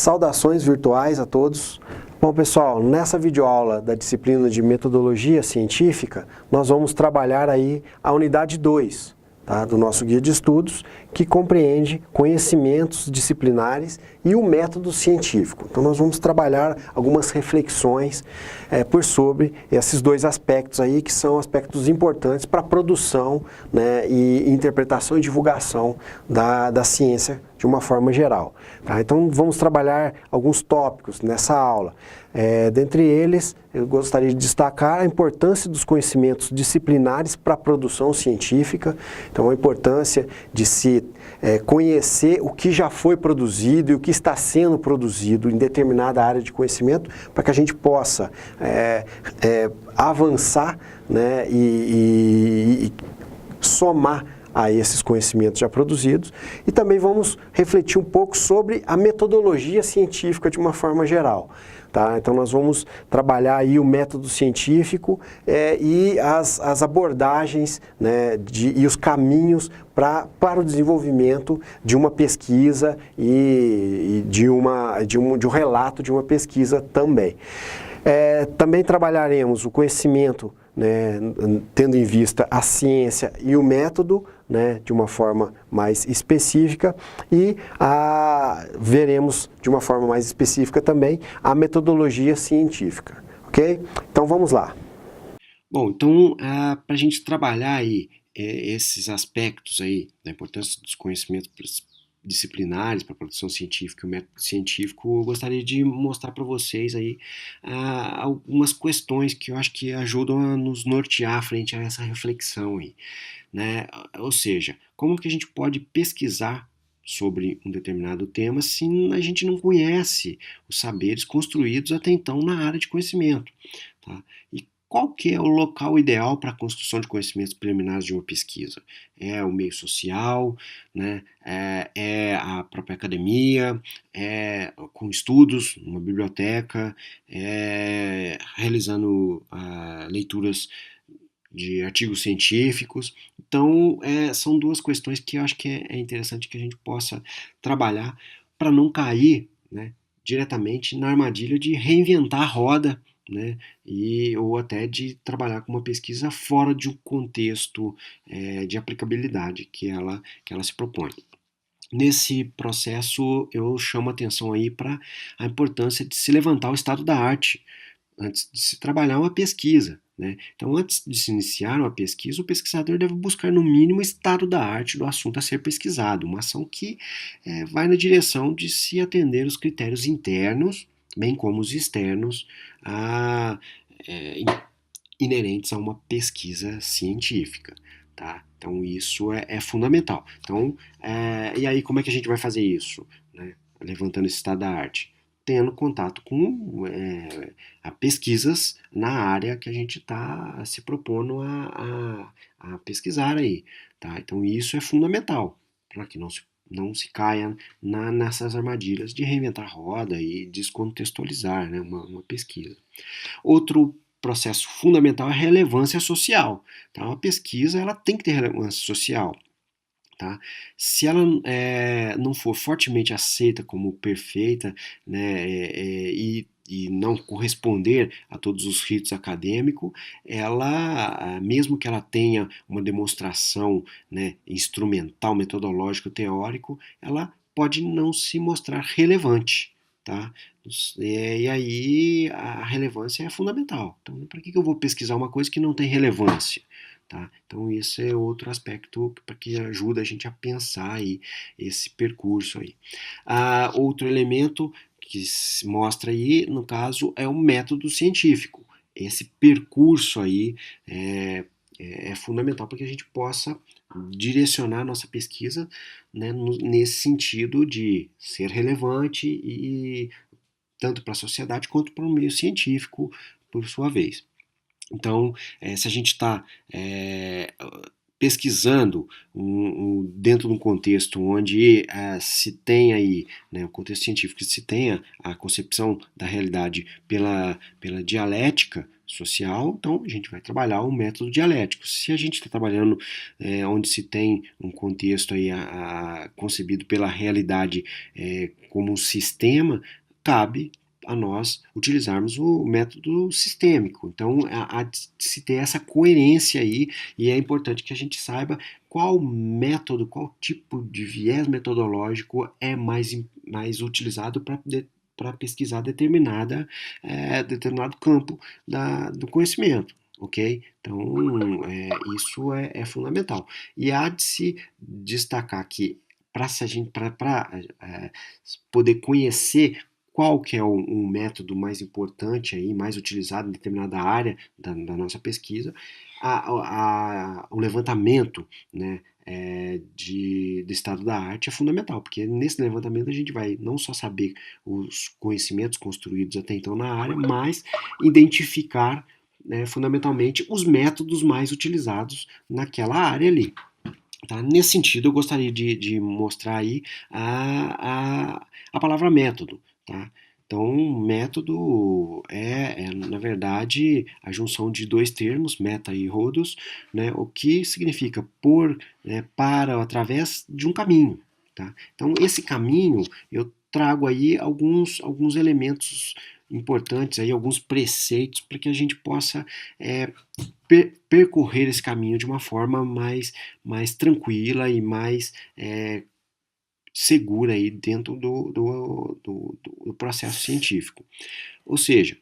Saudações virtuais a todos. Bom, pessoal, nessa videoaula da disciplina de Metodologia Científica, nós vamos trabalhar aí a unidade 2, tá, do nosso guia de estudos, que compreende conhecimentos disciplinares e o método científico. Então nós vamos trabalhar algumas reflexões por sobre esses dois aspectos aí, que são aspectos importantes para a produção, né, e interpretação e divulgação da ciência de uma forma geral. Tá? Então vamos trabalhar alguns tópicos nessa aula. Dentre eles, eu gostaria de destacar a importância dos conhecimentos disciplinares para a produção científica. Então a importância de se conhecer o que já foi produzido e o que está sendo produzido em determinada área de conhecimento, para que a gente possa avançar, né, e somar a esses conhecimentos já produzidos. E também vamos refletir um pouco sobre a metodologia científica de uma forma geral. Tá? Então nós vamos trabalhar aí o método científico e as abordagens, né, e os caminhos para o desenvolvimento de uma pesquisa e de um relato de uma pesquisa também. Também trabalharemos o conhecimento, né, tendo em vista a ciência e o método, né, de uma forma mais específica, e veremos de uma forma mais específica também a metodologia científica, ok? Então vamos lá. Bom, então para a gente trabalhar aí esses aspectos aí da importância dos conhecimentos disciplinares para a produção científica e o método científico, eu gostaria de mostrar para vocês aí algumas questões que eu acho que ajudam a nos nortear frente a essa reflexão aí, né? Ou seja, como que a gente pode pesquisar sobre um determinado tema se a gente não conhece os saberes construídos até então na área de conhecimento, tá? E qual que é o local ideal para a construção de conhecimentos preliminares de uma pesquisa? É o meio social, né? É a própria academia, com estudos, numa biblioteca, realizando leituras de artigos científicos. Então, são duas questões que eu acho que é interessante que a gente possa trabalhar para não cair, né, diretamente na armadilha de reinventar a roda, né, ou até de trabalhar com uma pesquisa fora de um contexto de aplicabilidade que ela se propõe. Nesse processo, eu chamo a atenção aí para a importância de se levantar o estado da arte antes de se trabalhar uma pesquisa, né? Então, antes de se iniciar uma pesquisa, o pesquisador deve buscar, no mínimo, o estado da arte do assunto a ser pesquisado, uma ação que vai na direção de se atender os critérios internos, bem como os externos, é, inerentes a uma pesquisa científica. Tá? Então, isso é fundamental. Então, e aí, como é que a gente vai fazer isso, né? Levantando esse estado da arte? Tendo contato com pesquisas na área que a gente está se propondo a pesquisar aí. Tá? Então isso é fundamental para que não se caia nessas armadilhas de reinventar a roda e descontextualizar, né, uma pesquisa. Outro processo fundamental é a relevância social. Tá? Uma pesquisa ela tem que ter relevância social. Tá? Se ela não for fortemente aceita como perfeita, né, e não corresponder a todos os ritos acadêmicos, ela, mesmo que ela tenha uma demonstração, né, instrumental, metodológico, teórico, ela pode não se mostrar relevante. Tá? E aí a relevância é fundamental. Então, para que eu vou pesquisar uma coisa que não tem relevância? Tá? Então esse é outro aspecto que ajuda a gente a pensar aí esse percurso aí. Outro elemento que se mostra aí, no caso, é o método científico. Esse percurso aí é fundamental para que a gente possa direcionar a nossa pesquisa, né, nesse sentido de ser relevante e tanto para a sociedade quanto para o meio científico, por sua vez. Então, se a gente está pesquisando dentro de um contexto onde se tem aí, né, o contexto científico, se tenha a concepção da realidade pela dialética, social, então a gente vai trabalhar o método dialético. Se a gente está trabalhando onde se tem um contexto aí concebido pela realidade como um sistema, cabe a nós utilizarmos o método sistêmico. Então, há de se ter essa coerência aí, e é importante que a gente saiba qual método, qual tipo de viés metodológico é mais utilizado para pesquisar determinado campo do conhecimento, ok? Então, isso é fundamental. E há de se destacar que para poder conhecer qual que é o método mais importante aí, mais utilizado em determinada área da nossa pesquisa, o levantamento, né, do estado da arte é fundamental, porque nesse levantamento a gente vai não só saber os conhecimentos construídos até então na área, mas identificar, né, fundamentalmente os métodos mais utilizados naquela área ali. Tá? Nesse sentido, eu gostaria de mostrar aí a palavra método. Tá? Então, método na verdade, a junção de dois termos, meta e rodos, né, o que significa por, né, para, através de um caminho. Tá? Então, esse caminho, eu trago aí alguns elementos importantes, aí, alguns preceitos para que a gente possa percorrer esse caminho de uma forma mais tranquila e mais segura aí dentro do processo científico. Ou seja,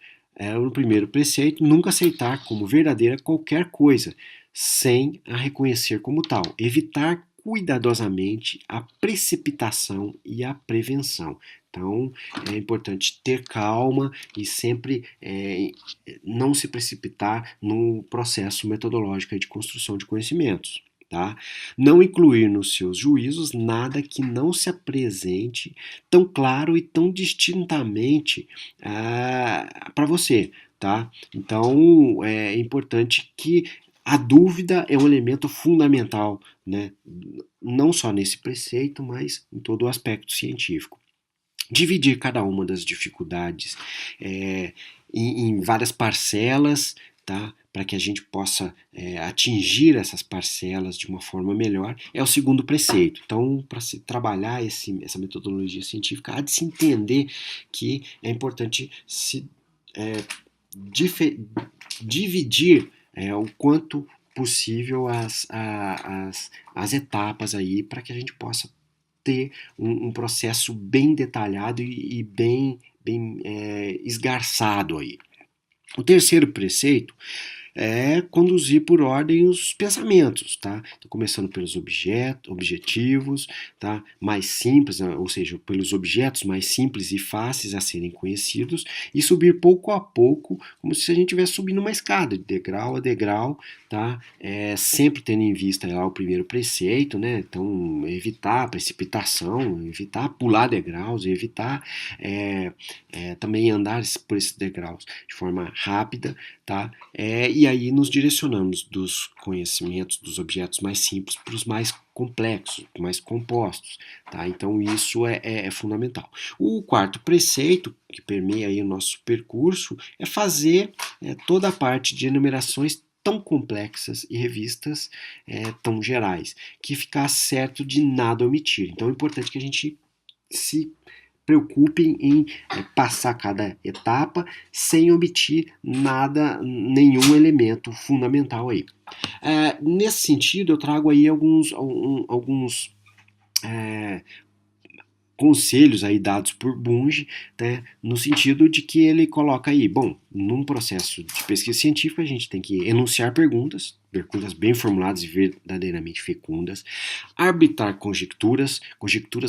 o primeiro preceito, nunca aceitar como verdadeira qualquer coisa, sem a reconhecer como tal. Evitar cuidadosamente a precipitação e a prevenção. Então, é importante ter calma e sempre não se precipitar no processo metodológico de construção de conhecimentos. Tá? Não incluir nos seus juízos nada que não se apresente tão claro e tão distintamente para você. Tá? Então, é importante que a dúvida é um elemento fundamental, né? Não só nesse preceito, mas em todo o aspecto científico. Dividir cada uma das dificuldades em várias parcelas, tá? Para que a gente possa atingir essas parcelas de uma forma melhor, é o segundo preceito. Então, para se trabalhar essa metodologia científica, há de se entender que é importante se dividir o quanto possível as etapas aí para que a gente possa ter um processo bem detalhado e bem esgarçado aí. O terceiro preceito é conduzir por ordem os pensamentos, tá? Então, começando pelos objetivos, tá? Mais simples, ou seja, pelos objetos mais simples e fáceis a serem conhecidos, e subir pouco a pouco, como se a gente estivesse subindo uma escada, de degrau a degrau, tá? Sempre tendo em vista lá o primeiro preceito, né? Então, evitar a precipitação, evitar pular degraus, evitar também andar por esses degraus de forma rápida, tá? E aí nos direcionamos dos conhecimentos dos objetos mais simples para os mais complexos, mais compostos. Tá? Então isso é fundamental. O quarto preceito, que permeia aí o nosso percurso, é fazer toda a parte de enumerações tão complexas e revistas tão gerais, que ficar certo de nada omitir. Então é importante que a gente se preocupem em passar cada etapa sem omitir nada, nenhum elemento fundamental aí. Nesse sentido, eu trago aí alguns conselhos aí dados por Bunge, né, no sentido de que ele coloca aí, bom, num processo de pesquisa científica a gente tem que enunciar perguntas bem formuladas e verdadeiramente fecundas, arbitrar conjecturas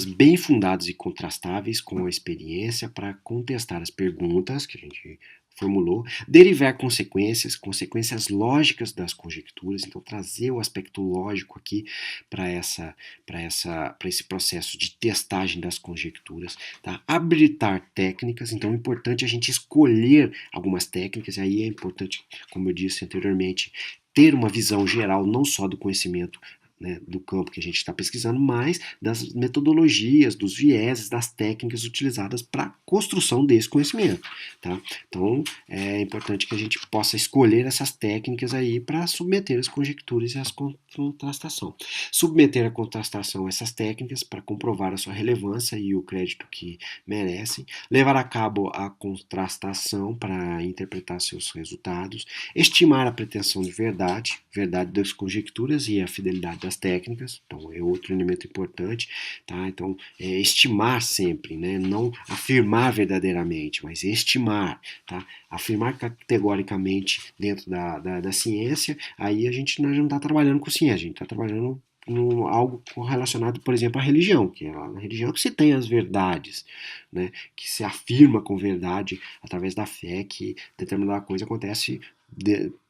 bem fundadas e contrastáveis com a experiência para contestar as perguntas que a gente formulou, derivar consequências lógicas das conjecturas, então trazer o aspecto lógico aqui para esse processo de testagem das conjecturas, tá? Habilitar técnicas, então é importante a gente escolher algumas técnicas, aí é importante, como eu disse anteriormente, ter uma visão geral não só do conhecimento né, do campo que a gente está pesquisando, mas das metodologias, dos vieses, das técnicas utilizadas para a construção desse conhecimento, tá? Então, é importante que a gente possa escolher essas técnicas aí para submeter as conjecturas e as contrastação. Submeter a contrastação a essas técnicas para comprovar a sua relevância e o crédito que merecem, levar a cabo a contrastação para interpretar seus resultados, estimar a pretensão de verdade, verdade das conjecturas e a fidelidade das técnicas, então é outro elemento importante, tá? Então, estimar sempre, né? Não afirmar verdadeiramente, mas estimar, tá? Afirmar categoricamente dentro da ciência, aí a gente não está trabalhando com ciência, a gente está trabalhando no algo relacionado, por exemplo, à religião, que é na religião que se tem as verdades, né? Que se afirma com verdade através da fé que determinada coisa acontece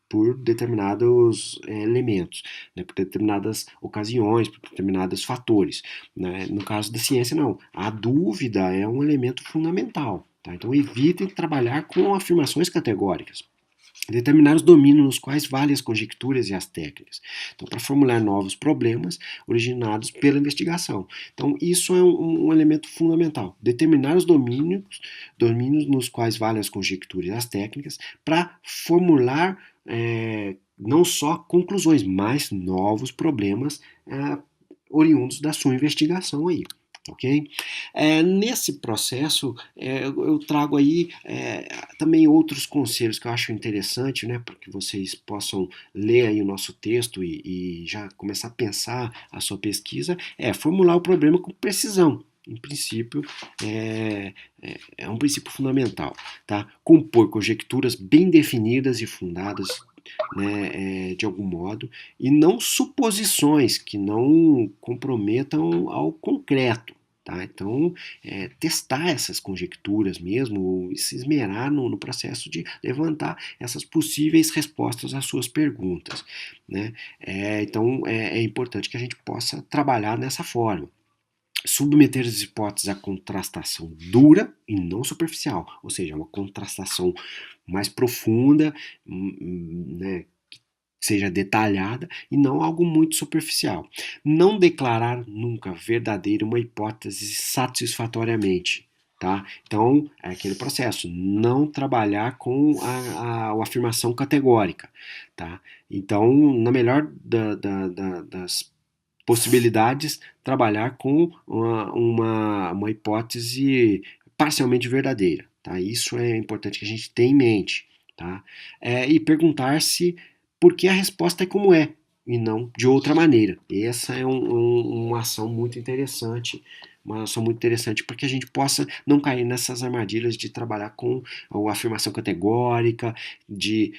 por determinados elementos, né? Por determinadas ocasiões, por determinados fatores, né? No caso da ciência, não. A dúvida é um elemento fundamental. Tá? Então, evitem trabalhar com afirmações categóricas. Determinar os domínios nos quais valem as conjecturas e as técnicas. Então, para formular novos problemas originados pela investigação. Então, isso é um elemento fundamental. Determinar os domínios nos quais valem as conjecturas e as técnicas para formular não só conclusões, mas novos problemas oriundos da sua investigação aí. Ok? Nesse processo, eu trago aí também outros conselhos que eu acho interessante, né, para que vocês possam ler aí o nosso texto e já começar a pensar a sua pesquisa, formular o problema com precisão. Em princípio, é um princípio fundamental, tá? Compor conjecturas bem definidas e fundadas, né, de algum modo, e não suposições que não comprometam ao concreto. Tá? Então, testar essas conjecturas mesmo, e se esmerar no processo de levantar essas possíveis respostas às suas perguntas. Né? Então, é importante que a gente possa trabalhar nessa forma. Submeter as hipóteses à contrastação dura e não superficial, ou seja, uma contrastação mais profunda, né, que seja detalhada e não algo muito superficial. Não declarar nunca verdadeira uma hipótese satisfatoriamente. Tá? Então, é aquele processo, não trabalhar com a afirmação categórica. Tá? Então, na melhor das possibilidades, trabalhar com uma hipótese parcialmente verdadeira. Tá? Isso é importante que a gente tenha em mente. Tá? E perguntar-se por que a resposta é como é e não de outra maneira. Essa é uma ação muito interessante, uma ação muito interessante para que a gente possa não cair nessas armadilhas de trabalhar com a afirmação categórica, de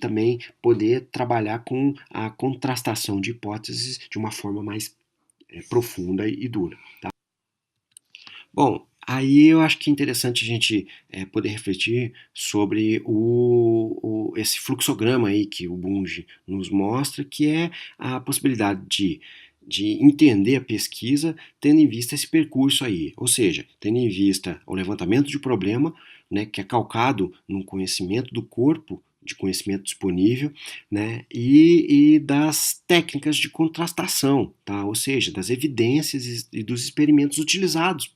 também poder trabalhar com a contrastação de hipóteses de uma forma mais profunda e dura. Tá? Bom, aí eu acho que é interessante a gente poder refletir sobre esse fluxograma aí que o Bunge nos mostra, que é a possibilidade de entender a pesquisa tendo em vista esse percurso aí, ou seja, tendo em vista o levantamento de problema, né, que é calcado no conhecimento do corpo, de conhecimento disponível, né, e das técnicas de contrastação, tá? Ou seja, das evidências e dos experimentos utilizados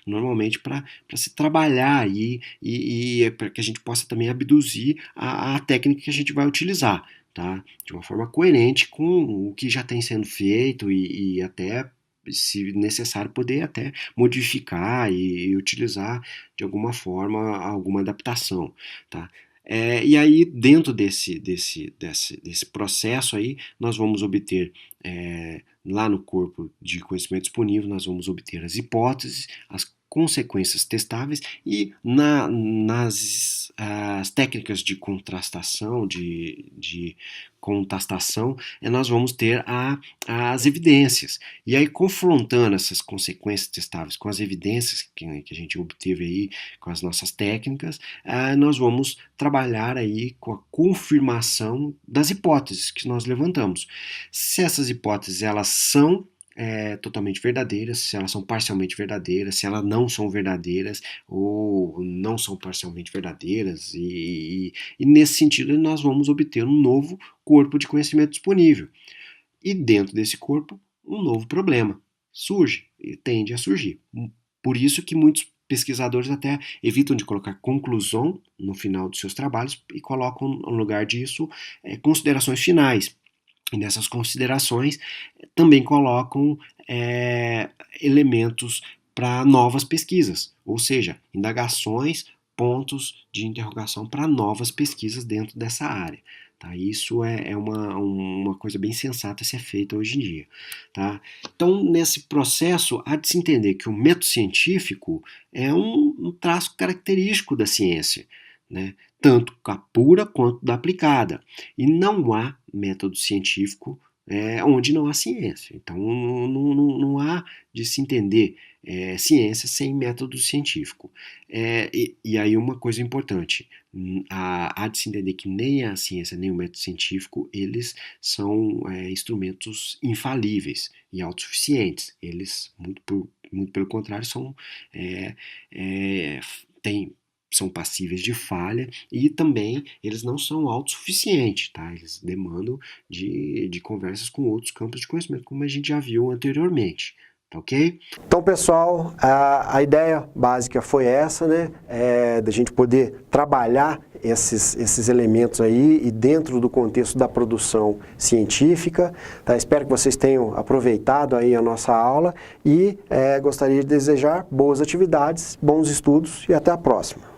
normalmente para se trabalhar aí e para que a gente possa também abduzir a técnica que a gente vai utilizar. Tá? De uma forma coerente com o que já tem sendo feito e até, se necessário, poder até modificar e utilizar de alguma forma alguma adaptação. Tá? E aí, dentro desse processo aí, nós vamos obter, lá no corpo de conhecimento disponível, nós vamos obter as hipóteses, as consequências testáveis e nas as técnicas de contrastação, de contastação, nós vamos ter as evidências. E aí, confrontando essas consequências testáveis com as evidências que a gente obteve aí com as nossas técnicas, nós vamos trabalhar aí com a confirmação das hipóteses que nós levantamos. Se essas hipóteses elas são totalmente verdadeiras, se elas são parcialmente verdadeiras, se elas não são verdadeiras ou não são parcialmente verdadeiras, e nesse sentido nós vamos obter um novo corpo de conhecimento disponível. e dentro desse corpo um novo problema surge e tende a surgir. Por isso que muitos pesquisadores até evitam de colocar conclusão no final dos seus trabalhos e colocam no lugar disso considerações finais. E nessas considerações também colocam elementos para novas pesquisas, ou seja, indagações, pontos de interrogação para novas pesquisas dentro dessa área. Tá? Isso é uma coisa bem sensata a ser feita hoje em dia. Tá? Então, nesse processo, há de se entender que o método científico é um traço característico da ciência, né? Tanto da pura quanto da aplicada. E não há método científico onde não há ciência. Então, não há de se entender ciência sem método científico. E aí uma coisa importante, há de se entender que nem a ciência nem o método científico, eles são instrumentos infalíveis e autossuficientes. Eles, muito pelo contrário, são passíveis de falha e também eles não são autossuficientes, tá? Eles demandam de conversas com outros campos de conhecimento, como a gente já viu anteriormente. Tá ok? Então, pessoal, a ideia básica foi essa, né? Da gente poder trabalhar esses elementos aí e dentro do contexto da produção científica. Tá? Espero que vocês tenham aproveitado aí a nossa aula e gostaria de desejar boas atividades, bons estudos e até a próxima.